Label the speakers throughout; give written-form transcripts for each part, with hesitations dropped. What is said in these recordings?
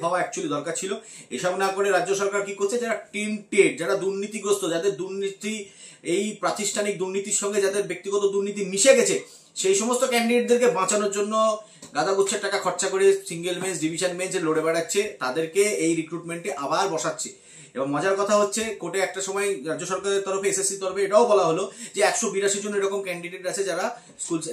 Speaker 1: হওয়া অ্যাকচুয়ালি দরকার ছিল। এসব না করে রাজ্য সরকার কি করছে, যারা টেন্টেড, যারা দুর্নীতিগ্রস্ত, যাদের দুর্নীতি, এই প্রাতিষ্ঠানিক দুর্নীতির সঙ্গে যাদের ব্যক্তিগত দুর্নীতি মিশে গেছে, সেই সমস্ত ক্যান্ডিডেটদেরকে বাঁচানোর জন্য গাদাগুচ্ছের টাকা খরচা করে সিঙ্গেল বেঞ্চ, ডিভিশন বেঞ্চে লড়ে বেড়াচ্ছে, তাদেরকে এই রিক্রুটমেন্টে আবার বসাচ্ছে। এবং মজার কথা হচ্ছে, কোর্টে একটা সময় রাজ্য সরকারের তরফে, এসএসসির তরফে এটাও বলা হলো যে 182 জন এরকম ক্যান্ডিডেট আছে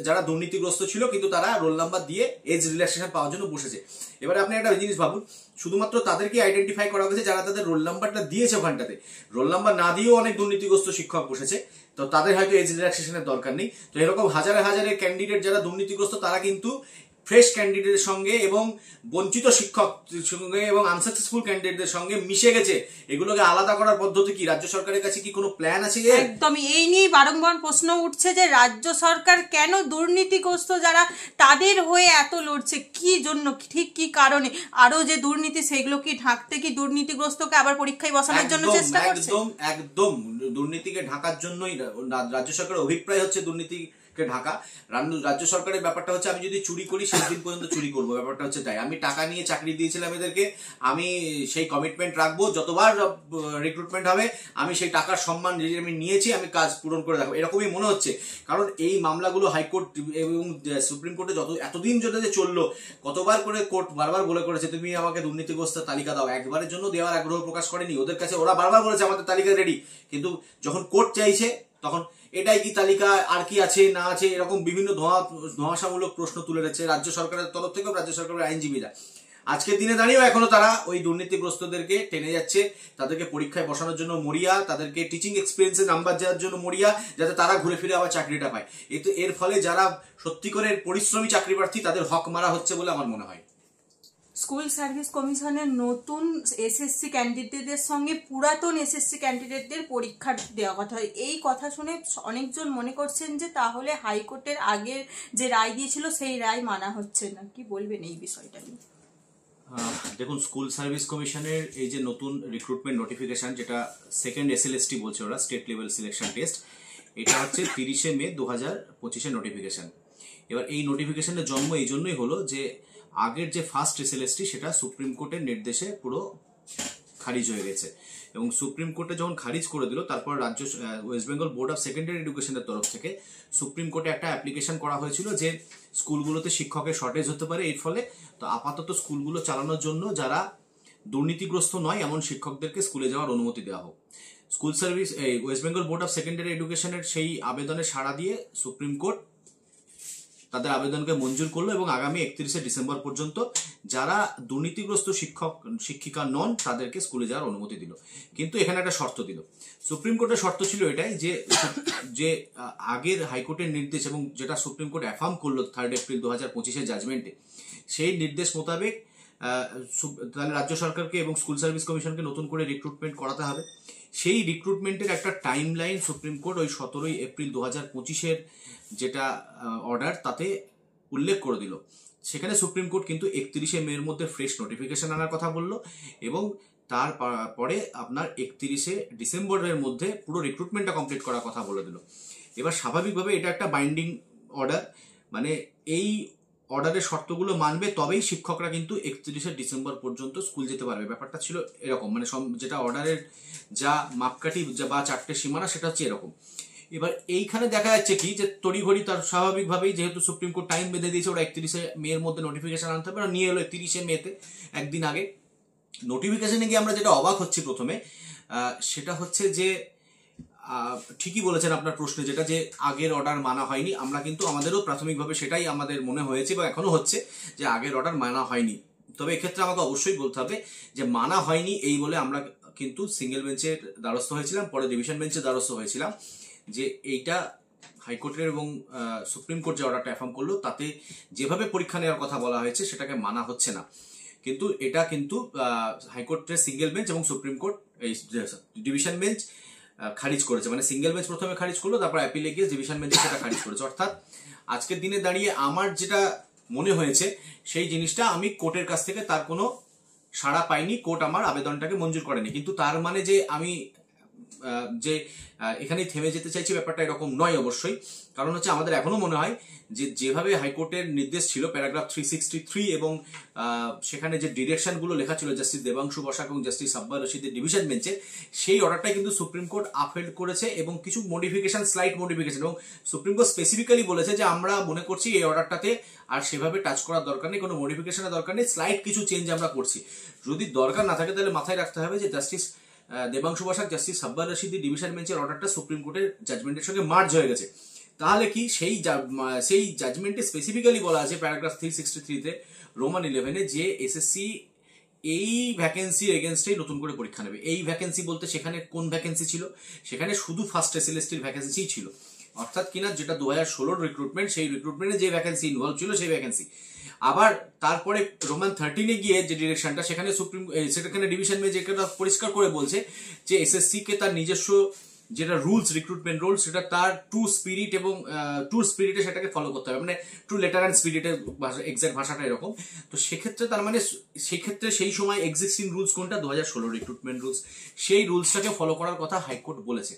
Speaker 1: যারা দুর্নীতিগ্রস্ত ছিল, কিন্তু তারা রোল নাম্বার দিয়ে এজ রিল্যাক্সেশন পাওয়ার জন্য বসেছে। এবারে আপনি একটা জিনিস ভাবুন, শুধুমাত্র তাদেরকে আইডেন্টিফাই করা হয়েছে যারা তাদের রোল নাম্বারটা দিয়েছে ওখানটাতে। রোল নাম্বার না দিয়েও অনেক দুর্নীতিগ্রস্ত শিক্ষক বসেছে, তো তাদের হয়তো এজ রিল্যাক্সেশনের দরকার নেই। তো এরকম হাজারে হাজারে ক্যান্ডিডেট যারা দুর্নীতিগ্রস্ত, তারা কিন্তু ফ্রেশ ক্যান্ডিডেটের সঙ্গে এবং বঞ্চিত শিক্ষক সঙ্গে এবং আনসাকসেসফুল ক্যান্ডিডেটদের সঙ্গে মিশে গেছে। এগুলোকে আলাদা করার পদ্ধতি কি? রাজ্য সরকারের কাছে কি কোনো প্ল্যান আছে?
Speaker 2: একদম এই নিয়ে বারংবার প্রশ্ন উঠছে যে রাজ্য সরকার কেন দুর্নীতিগ্রস্ত যারা তাদের হয়ে এত লড়ছে, কি জন্য, ঠিক কি কারণে? আরো যে দুর্নীতি সেগুলো কি ঢাকতে, কি দুর্নীতিগ্রস্তকে আবার পরীক্ষায় বসানোর জন্য চেষ্টা করছে?
Speaker 1: একদম দুর্নীতিকে ঢাকার জন্যই রাজ্য সরকারের অভিপ্রায় হচ্ছে দুর্নীতি ঢাকা। রাজ্য সরকারের ব্যাপারটা হচ্ছে, আমি যদি চুরি করি শেষ দিন পর্যন্ত চুরি করবো, ব্যাপারটা হচ্ছে তাই। আমি টাকা নিয়ে চাকরি দিয়েছিলাম এদেরকে, আমি সেই কমিটমেন্ট রাখবো, যতবার রিক্রুটমেন্ট হবে আমি সেই টাকার সম্মান যে আমি নিয়েছি আমি কাজ পূরণ করে রাখবো, এরকমই মনে হচ্ছে। কারণ এই মামলাগুলো হাইকোর্ট এবং সুপ্রিম কোর্টে এতদিন যদি চললো, কতবার করে কোর্ট বারবার বলে করেছে তুমি আমাকে দুর্নীতিগ্রস্তের তালিকা দাও, একবারের জন্য দেওয়ার আগ্রহ প্রকাশ করেনি ওদের কাছে। ওরা বারবার বলেছে আমাদের তালিকা রেডি, কিন্তু যখন কোর্ট চাইছে তখন এটাই কি তালিকা, আর কি আছে না আছে, এরকম বিভিন্ন ধোঁয়াশামূলক প্রশ্ন তুলে যাচ্ছে রাজ্য সরকারের তরফ থেকেও, রাজ্য সরকারের আইনজীবীরা। আজকের দিনে দাঁড়িয়েও এখনো তারা ওই দুর্নীতিগ্রস্তদেরকে টেনে যাচ্ছে, তাদেরকে পরীক্ষায় বসানোর জন্য মরিয়া, তাদেরকে টিচিং এক্সপিরিয়েন্সে নাম্বার দেওয়ার জন্য মরিয়া, যাতে তারা ঘুরে ফিরে আবার চাকরিটা পায়। এর ফলে যারা সত্যিকারের পরিশ্রমী চাকরি প্রার্থী তাদের হক মারা হচ্ছে বলে আমার মনে হয়।
Speaker 2: স্কুল সার্ভিস কমিশনের নতুন এসএসসি ক্যান্ডিডেটদের সঙ্গে পুরাতন এসএসসি ক্যান্ডিডেটদের পরীক্ষা দেওয়া কথা হয়। এই কথা শুনে অনেকজন মনে করছেন যে তাহলে হাইকোর্টের আগের যে রায় দিয়েছিল সেই রায় মানা হচ্ছে না। কি বলবেন এই বিষয়টা নিয়ে?
Speaker 1: দেখুন, স্কুল সার্ভিস কমিশনের এই যে নতুন রিক্রুটমেন্ট নোটিফিকেশন, যেটা সেকেন্ড এসএলএসটি বলছে ওরা, স্টেট লেভেল সিলেকশন টেস্ট, এটা হচ্ছে 30 মে 2025 নোটিফিকেশন। এবার এই নোটিফিকেশনের জন্ম এই জন্যই হলো যে আগের যে ফার্স্ট এসএলএসটি সেটা সুপ্রিম কোর্টের নির্দেশে পুরো খারিজ হয়ে গেছে, এবং সুপ্রিম কোর্টে যখন খারিজ করে দিল, তারপর West Bengal board of secondary এডুকেশনের তরফ থেকে সুপ্রিম কোর্টে একটা অ্যাপ্লিকেশন করা হয়েছিল যে স্কুলগুলোতে শিক্ষকের শর্টেজ হতে পারে এর ফলে। তো আপাতত স্কুলগুলো চালানোর জন্য যারা দুর্নীতিগ্রস্ত নয় এমন শিক্ষকদেরকে স্কুলে যাওয়ার অনুমতি দেওয়া হোক। School service West Bengal board of secondary এডুকেশনের সেই আবেদনে সাড়া দিয়ে সুপ্রিম কোর্ট তাদের আবেদনকে মঞ্জুর করলো, এবং আগামী 31 ডিসেম্বর পর্যন্ত যারা দুর্নীতিগ্রস্ত শিক্ষক শিক্ষিকা নন তাদেরকে স্কুলে যাওয়ার অনুমতি দিল। কিন্তু এখানে একটা শর্ত দিল। সুপ্রিম কোর্টের শর্ত ছিল এটাই যে আগের হাইকোর্টের নির্দেশ এবং যেটা সুপ্রিম কোর্ট অ্যাফার্ম করলো 3 এপ্রিল 2025 জাজমেন্টে, সেই নির্দেশ মোতাবেক তাহলে রাজ্য সরকারকে এবং স্কুল সার্ভিস কমিশনকে নতুন করে রিক্রুটমেন্ট করাতে হবে। সেই রিক্রুটমেন্টের একটা টাইম লাইন সুপ্রিম কোর্ট ওই 17 এপ্রিল 2025 যেটা অর্ডার তাতে উল্লেখ করে দিল। সেখানে সুপ্রিম কোর্ট কিন্তু 31 মের মধ্যে ফ্রেশ নোটিফিকেশন আনার কথা বললো, এবং তারপরে আপনার 31 ডিসেম্বরের মধ্যে পুরো রিক্রুটমেন্টটা কমপ্লিট করার কথা বলে দিল। এবার স্বাভাবিকভাবে এটা একটা বাইন্ডিং অর্ডার, মানে এই অর্ডারের শর্তগুলো মানবে তবেই শিক্ষকরা কিন্তু 31 ডিসেম্বর পর্যন্ত স্কুল যেতে পারবে। ব্যাপারটা ছিল এরকম, মানে যেটা অর্ডারের যা মাপকাঠি বা 4টে সীমানা সেটা হচ্ছে এরকম। এবার এইখানে দেখা যাচ্ছে কি যে তড়িঘড়ি তার স্বাভাবিকভাবেই যেহেতু সুপ্রিম কোর্ট টাইম বেঁধে দিয়েছে, ওরা 31 মের মধ্যে নোটিফিকেশন আনতে হবে, নিয়ে এলো 31 মেতে, একদিন আগে। নোটিফিকেশনে গিয়ে আমরা যেটা অবাক হচ্ছি প্রথমে সেটা হচ্ছে যে ঠিকই বলেছেন আপনার প্রশ্নে, যেটা যে আগের অর্ডার মানা হয়নি। আমরা কিন্তু আমাদেরও প্রাথমিকভাবে সেটাই আমাদের মনে হয়েছে বা এখনো হচ্ছে যে আগের অর্ডার মানা হয়নি। তবে এক্ষেত্রে আমাকে অবশ্যই বলতে হবে যে মানা হয়নি এই বলে আমরা কিন্তু সিঙ্গেল বেঞ্চের দ্বারস্থ হয়েছিলাম, পরে ডিভিশন বেঞ্চের দ্বারস্থ হয়েছিলাম, যে এইটা হাইকোর্টের এবং সুপ্রিম কোর্ট যে অর্ডারটা অ্যাফার্ম করলো তাতে যেভাবে পরীক্ষা নেওয়ার কথা বলা হয়েছে সেটাকে মানা হচ্ছে না। কিন্তু এটা কিন্তু হাইকোর্টের সিঙ্গেল বেঞ্চ এবং সুপ্রিম কোর্ট এই ডিভিশন বেঞ্চ খারিজ করেছে। মানে সিঙ্গেল বেঞ্চ প্রথমে খারিজ করলো, তারপর অ্যাপিলে গিয়ে ডিভিশন বেঞ্চে সেটা খারিজ করেছে। অর্থাৎ আজকের দিনে দাঁড়িয়ে আমার যেটা মনে হয়েছে সেই জিনিসটা আমি কোর্টের কাছ থেকে তার কোনো সাড়া পাইনি, কোর্ট আমার আবেদনটাকে মঞ্জুর করেনি। কিন্তু তার মানে যে আমি যে এখানেই থেমে যেতে চাইছি ব্যাপারটা এরকম নয় অবশ্যই। কারণ হচ্ছে আমাদের এখনো মনে হয় যে যেভাবে হাইকোর্টের নির্দেশ ছিল প্যারাগ্রাফ 363 এবং সেখানে যে ডিরেকশনগুলো লেখা ছিল জাস্টিস দেবাংশু বসাক এবং জাস্টিস সাব্বার রশিদের ডিভিশন বেঞ্চে, সেই অর্ডারটাই কিন্তু সুপ্রিম কোর্ট আপহেল্ড করেছে এবং কিছু মডিফিকেশন, স্লাইট মডিফিকেশন, এবং সুপ্রিম কোর্ট স্পেসিফিক্যালি বলেছে যে আমরা মনে করছি এই অর্ডারটাতে আর সেভাবে টাচ করার দরকার নেই, কোনো মডিফিকেশনের দরকার নেই, স্লাইট কিছু চেঞ্জ আমরা করছি। যদি দরকার না থাকে তাহলে মাথায় রাখতে হবে যে justice Debangshu Basak, justice Sabbar Rashidi division বেঞ্চের অর্ডারটা সুপ্রিম কোর্টের জাজমেন্টের সঙ্গে মার্জ হয়ে গেছে। তাহলে কি সেই জাজমেন্টে স্পেসিফিক্যালি বলা আছে প্যারাগ্রাফ 363-তে রোমান 11-এ যে এসএসসি এই ভ্যাকেন্সির এগেনস্টেই নতুন করে পরীক্ষা নেবে। এই ভ্যাকেন্সি বলতে সেখানে কোন ভ্যাকেন্সি ছিল? সেখানে শুধু ফার্স্ট এসএলএসটির ভ্যাকেন্সি ছিল, অর্থাৎ কিনা যেটা 2016 রিক্রুটমেন্ট, সেই রিক্রুটমেন্টে যে ভ্যাকেন্সি ইনভলভ ছিল সেই ভ্যাকেন্সি। আবার তারপরে রোমান 13-এ গিয়ে যে ডিরেকশনটা, সেখানে ডিভিশন বেঞ্চ যেটা পরিষ্কার করে বলছে যে এসএসসি কে তার নিজস্ব যেটা রুলস, রিক্রুটমেন্ট রুলস, সেটা তার ট্রু স্পিরিট এবং ট্রু স্পিরিটে সেটাকে ফলো করতে হবে, মানে ট্রু লেটার অ্যান্ড স্পিরিটের এক্সাক্ট ভাষাটা এরকম। তো সেক্ষেত্রে তার মানে সেক্ষেত্রে সেই সময় এক্সিস্টিং রুলস কোনটা? 2016 রিক্রুটমেন্ট রুলস, সেই রুলসটাকে ফলো করার কথা হাইকোর্ট বলেছে।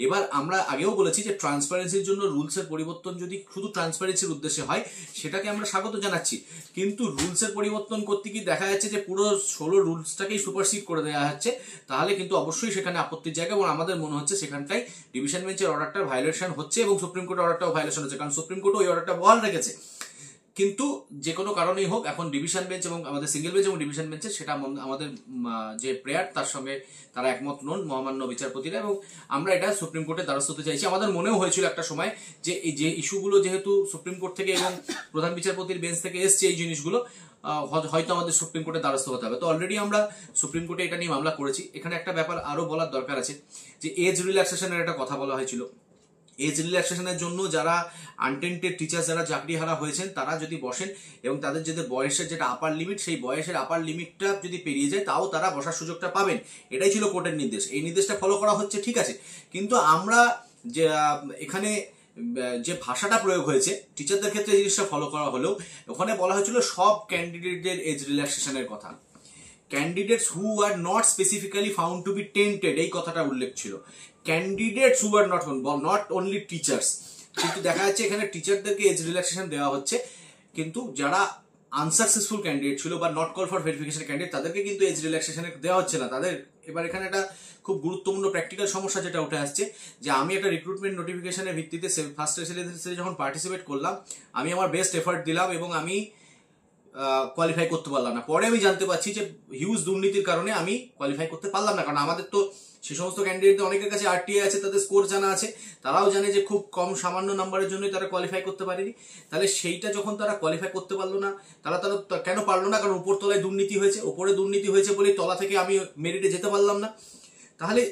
Speaker 1: এবার আমরা আগেও বলেছি যে ট্রান্সপারেন্সির জন্য রুলসের পরিবর্তন যদি শুধু ট্রান্সপারেন্সির উদ্দেশ্যে হয় সেটাকে আমরা স্বাগত জানাচ্ছি, কিন্তু রুলসের পরিবর্তন করতে গিয়ে দেখা যাচ্ছে যে পুরো 16 রুলসটাকেই সুপারসিড করে দেওয়া হচ্ছে, তাহলে কিন্তু অবশ্যই সেখানে আপত্তির জায়গা। এবং আমাদের মনে হচ্ছে সেখানটাই ডিভিশন বেঞ্চের অর্ডারটার ভায়োলেশন হচ্ছে এবং সুপ্রিম কোর্টের অর্ডারটাও ভায়োলেশন হচ্ছে, কারণ সুপ্রিম কোর্ট ওই অর্ডারটা বহাল রেখেছে। কিন্তু যে কোনো কারণেই হোক, এখন ডিভিশন বেঞ্চ এবং আমাদের সিঙ্গেল বেঞ্চ এবং ডিভিশন বেঞ্চে সেটা আমাদের যে প্রেয়ার তার সঙ্গে তারা একমত নন মহামান্য বিচারপতিরা, এবং আমরা এটা সুপ্রিম কোর্টের দ্বারস্থ হতে চাইছি। আমাদের মনেও হয়েছিল একটা সময় যে এই যে ইস্যুগুলো যেহেতু সুপ্রিম কোর্ট থেকে এবং প্রধান বিচারপতির বেঞ্চ থেকে এসছে, এই জিনিসগুলো হয়তো আমাদের সুপ্রিম কোর্টের দ্বারস্থ হতে হবে। তো অলরেডি আমরা সুপ্রিম কোর্টে এটা নিয়ে মামলা করেছি। এখানে একটা ব্যাপার আরো বলার দরকার আছে যে এজ রিল্যাক্সেশনের একটা কথা বলা হয়েছিল। এজ রিল্যাক্সেশনের জন্য যারা আনটেন্টেড টিচার, যারা চাকরিহারা হয়েছেন, তারা যদি বসেন এবং তাদের যে বয়সের যেটা আপার লিমিট, সেই বয়সের আপার লিমিটটা যদি পেরিয়ে যায় তাও তারা বসার সুযোগটা পাবেন। এটাই ছিল কোর্টের নির্দেশ। এই নির্দেশটা ফলো করা হচ্ছে, ঠিক আছে, কিন্তু আমরা যে এখানে যে ভাষাটা প্রয়োগ হয়েছে টিচারদের ক্ষেত্রে জিনিসটা ফলো করা হলেও ওখানে বলা হয়েছিল সব ক্যান্ডিডেটদের এজ রিল্যাক্সেশনের কথা। Candidates who are not specifically found to be tainted, এই কথাটা উল্লেখ ছিল। Candidates who are not only teachers. কিন্তু দেখা যাচ্ছে এখানে টিচারদেরকে এজ রিল্যাক্সেশন দেওয়া হচ্ছে, কিন্তু যারা আনসাকসেসফুল ক্যান্ডিডেট ছিল বা not call for verification candidate, তাদেরকে কিন্তু এজ রিল্যাক্সেশন দেওয়া হচ্ছে না তাদের। এবার এখানে একটা খুব গুরুত্বপূর্ণ প্র্যাকটিক্যাল সমস্যা যেটা উঠে আসছে যে আমি একটা রিক্রুটমেন্ট নোটিফিকেশনের ভিত্তিতে ফার্স্ট এসএলএসটি যখন পার্টিসিপেট করলাম, আমি আমার বেস্ট এফার্ট দিলাম এবং আমি কোয়ালিফাই করতে পারলাম না। পরে আমি জানতে পারছি যে হিউজ দুর্নীতির কারণে আমি কোয়ালিফাই করতে পারলাম না, কারণ আমাদের তো সে সমস্ত ক্যান্ডিডেটদের অনেকের কাছে আরটিআই আছে, তাদের স্কোর জানা আছে, তারাও জানে যে খুব কম সামান্য নাম্বারের জন্যই তারা কোয়ালিফাই করতে পারেনি। তাহলে সেইটা যখন তারা কোয়ালিফাই করতে পারলো না, তারা কেন পারলো না? কারণ উপর তলায় দুর্নীতি হয়েছে, উপরে দুর্নীতি হয়েছে বলেই তলা থেকে আমি মেরিটে যেতে পারলাম না। তাহলে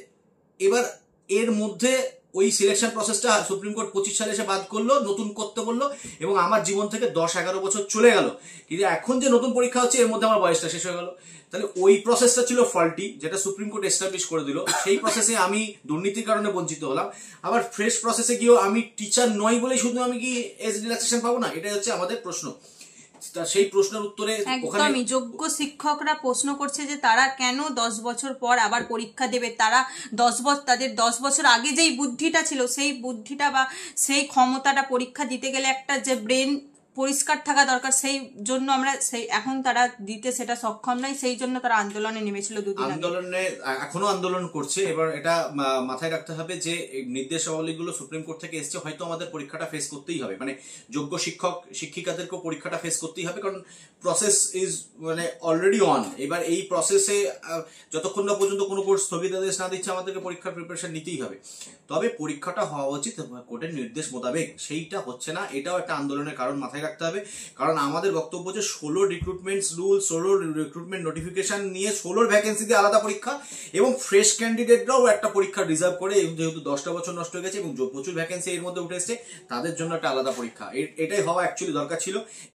Speaker 1: এবার এর মধ্যে ওই সিলেকশন প্রসেসটা সুপ্রিম কোর্ট 25 সালে এসে বাদ করলো, নতুন করতে বললো, এবং আমার জীবন থেকে 10-11 বছর চলে গেল। কিন্তু এখন যে নতুন পরীক্ষা হচ্ছে এর মধ্যে আমার বয়সটা শেষ হয়ে গেল। তাহলে ওই প্রসেসটা ছিল ফল্টি, যেটা সুপ্রিম কোর্ট এস্টাবলিশ করে দিল। সেই প্রসেসে আমি দুর্নীতির কারণে বঞ্চিত হলাম। আবার ফ্রেশ প্রসেসে গিয়েও আমি টিচার নই বলে শুধু আমি কি এজ রিল্যাক্সেশন পাবো না? এটাই হচ্ছে আমাদের প্রশ্ন। সেই প্রশ্নের উত্তরে
Speaker 2: একদমই যোগ্য শিক্ষকরা প্রশ্ন করছে যে তারা কেন 10 বছর পর আবার পরীক্ষা দেবে। তারা তাদের 10 বছর আগে যেই বুদ্ধিটা ছিল, সেই বুদ্ধিটা বা সেই ক্ষমতাটা পরীক্ষা দিতে গেলে একটা যে ব্রেন পরিষ্কার থাকা দরকার, সেই জন্য আমরা এখন তারা দিতে সেটা সক্ষম নয়, সেই জন্য তারা আন্দোলনে নেমেছিল।
Speaker 1: আন্দোলনে এখনো আন্দোলন করছে। এবার এটা মাথায় রাখতে হবে যে নির্দেশাবলীগুলো সুপ্রিম কোর্ট থেকে এসছে, হয়তো আমাদের পরীক্ষাটা ফেস করতেই হবে, মানে যোগ্য শিক্ষক শিক্ষিকাদেরকেও পরীক্ষাটা ফেস করতেই হবে, কারণ প্রসেস ইজ মানে অলরেডি অন। এবার এই প্রসেসে যতক্ষণ না পর্যন্ত কোনো কোর্ট স্থগিতাদেশ না দিচ্ছে আমাদেরকে পরীক্ষার প্রিপারেশন নিতেই হবে। তবে পরীক্ষাটা হওয়া উচিত কোর্টের নির্দেশ মোতাবেক, সেইটা হচ্ছে না, এটাও একটা আন্দোলনের কারণ মাথায় রাখতে হবে। কারণ আমাদের বক্তব্য যে 16 রিক্রুটমেন্ট রুল, 16 রিক্রুটমেন্ট নোটিফিকেশন নিয়ে 16 ভ্যাকেন্সি দিয়ে আলাদা পরীক্ষা, এবং ফ্রেশ ক্যান্ডিডেটরাও একটা পরীক্ষা রিজার্ভ করে, যেহেতু 10টা বছর নষ্ট হয়ে গেছে এবং প্রচুর ভ্যাকেন্সি এর মধ্যে উঠে এসছে, তাদের জন্য একটা আলাদা পরীক্ষা। এটাই হওয়া অ্যাকচুয়ালি দরকার ছিল।